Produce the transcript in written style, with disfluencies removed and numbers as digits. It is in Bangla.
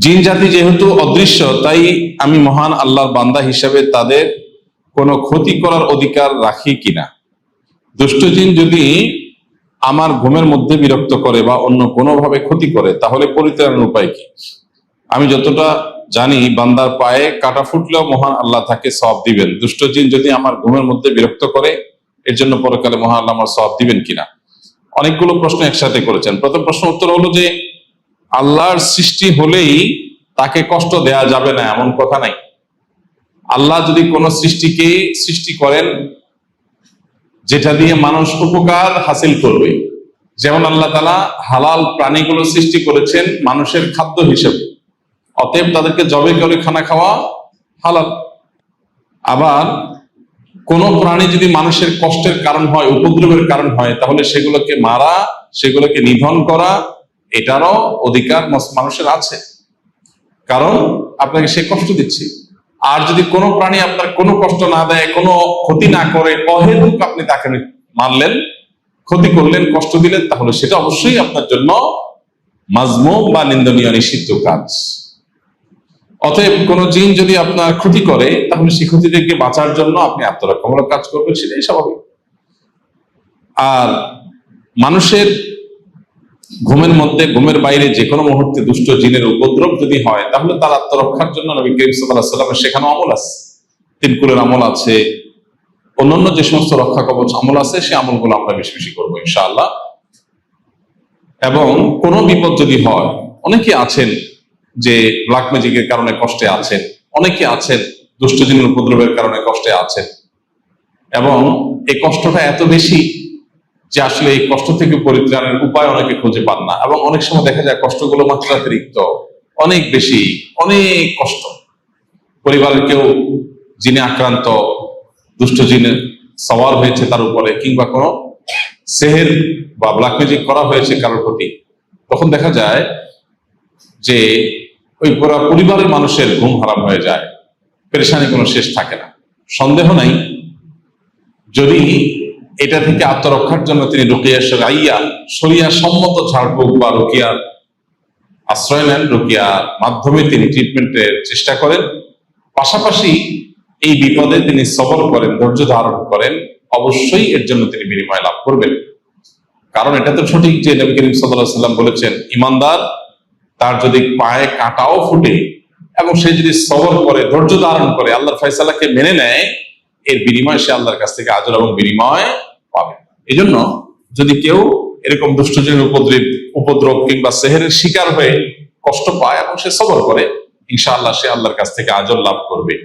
জিন জাতি যেহেতু অদৃশ্য, তাই আমি মহান আল্লাহর বান্দা হিসেবে তাদের কোনো ক্ষতি করার অধিকার রাখি কিনা। দুষ্ট জিন যদি আমার ঘুমের মধ্যে বিরক্ত করে বা অন্য কোনোভাবে ক্ষতি করে, তাহলে পরিত্রাণের উপায় কি? আমি যতটা জানি, বান্দার পায়ে কাটা ফুটলেও মহান আল্লাহ তাকে সওয়াব দিবেন। দুষ্ট জিন যদি আমার ঘুমের মধ্যে বিরক্ত করে, এর জন্য পরকালে মহান আল্লাহ আমার সওয়াব দিবেন কিনা। অনেকগুলো প্রশ্ন একসাথে করেছেন। প্রথম প্রশ্ন উত্তর হলো যে আল্লাহর সৃষ্টি হলেই তাকে কষ্ট দেয়া যাবে না এমন কথা নাই। আল্লাহ যদি কোনো সৃষ্টিকে সৃষ্টি করেন যেটা দিয়ে মানুষ উপকার হাসিল করবে, যেমন আল্লাহ তাআলা হালাল প্রাণীগুলো সৃষ্টি করেছেন মানুষের খাদ্য হিসেবে, অতএব তাদেরকে জবে করে খানা খাওয়া হালাল। আবার কোন প্রাণী যদি মানুষের কষ্টের কারণ হয়, উপদ্রবের কারণ হয়, তাহলে সেগুলোকে মারা, সেগুলোকে নিধন করা, এটারও অধিকার মানুষের আছে, কারণ আপনাকে সে কষ্ট দিচ্ছে। আর যদি কোনো প্রাণী আপনার কোনো কষ্ট না দেয়, কোনো ক্ষতি না করে, অহেতুক আপনি তাকে মারলেন, ক্ষতি করলেন, কষ্ট দিলেন, তাহলে সেটা অবশ্যই আপনার জন্য মাজমুম বা নিন্দনীয়, নিষিদ্ধ কাজ। অতএব কোন জিন যদি আপনার ক্ষতি করে, তাহলে সেই ক্ষতি থেকে বাঁচার জন্য আপনি আত্মরক্ষামূলক কাজ করবেন, সেটাই স্বাভাবিক। আর মানুষের ঘুমের মধ্যে, ঘুমের বাইরে যে কোনো মুহূর্তে দুষ্ট জিনের উপদ্রব যদি হয়, তাহলে তার আত্মরক্ষার জন্য নবী করিম সাল্লাল্লাহু আলাইহি ওয়াসাল্লামের শেখানো আমল আছে, তিনকুলের আমল আছে, অন্যান্য যে সমস্ত রক্ষা কবচ আমল আছে, সেই আমলগুলো আমরা বেশি বেশি করবো ইনশাআল্লাহ। এবং কোনো বিপদ যদি হয়, অনেকে আছেন যে ব্ল্যাক ম্যাজিকের কারণে কষ্টে আছেন, অনেকে আছেন দুষ্ট জিনের উপদ্রবের কারণে কষ্টে আছেন, এবং এই কষ্টটা এত বেশি যে আসলে এই কষ্ট থেকে পরিত্রাণের উপায় অনেকে খুঁজে পান না। এবং অনেক সময় দেখা যায় কষ্টগুলো মাত্রাতিরিক্ত, অনেক বেশি, অনেক কষ্ট। পরিবারের কেউ জিনে আক্রান্ত, দুষ্ট জিনে সওয়ার হয়েছে তার উপরে, কিংবা কোনো সেহের বা ব্ল্যাক ম্যাজিক করা হয়েছে কারোর প্রতি, তখন দেখা যায় যে ওই পুরা পরিবারের মানুষের ঘুম হারাম হয়ে যায়, পেরেশানি কোনো শেষ থাকে না। সন্দেহ নাই, যদি এটা থেকে আত্মরক্ষার জন্য তিনি রুকিয়া শরঈয়া, শরিয়া সম্মত ঝাড়ফুঁক বা রুকিয়ার আশ্রয় নেন, রুকিয়ার মাধ্যমে তিনি ট্রিটমেন্টের চেষ্টা করেন, পাশাপাশি এই বিপদে তিনি সবর করেন, ধৈর্য ধারণ করেন, অবশ্যই এর জন্য তিনি বিনিময় লাভ করবেন। কারণ এটা তো সঠিক যে নবী করিম সাল্লাল্লাহু আলাইহি ওয়াসাল্লাম বলেছেন, ইমানদার তার যদি পায়ে কাঁটাও ফুটে এবং সে যদি সবর করে, ধৈর্য ধারণ করে, আল্লাহর ফয়সালাকে মেনে নেয়, এর বিনিময় সে আল্লাহর কাছ থেকে আজর এবং বিনিময় পাবে। এই জন্য যদি কেউ এরকম দুষ্টজিনের উপদ্রব কিংবা সেহেরের শিকার হয়ে কষ্ট পায় এবং সে সবর করে, ইনশাআল্লাহ সে আল্লাহর কাছ থেকে আজর লাভ করবে।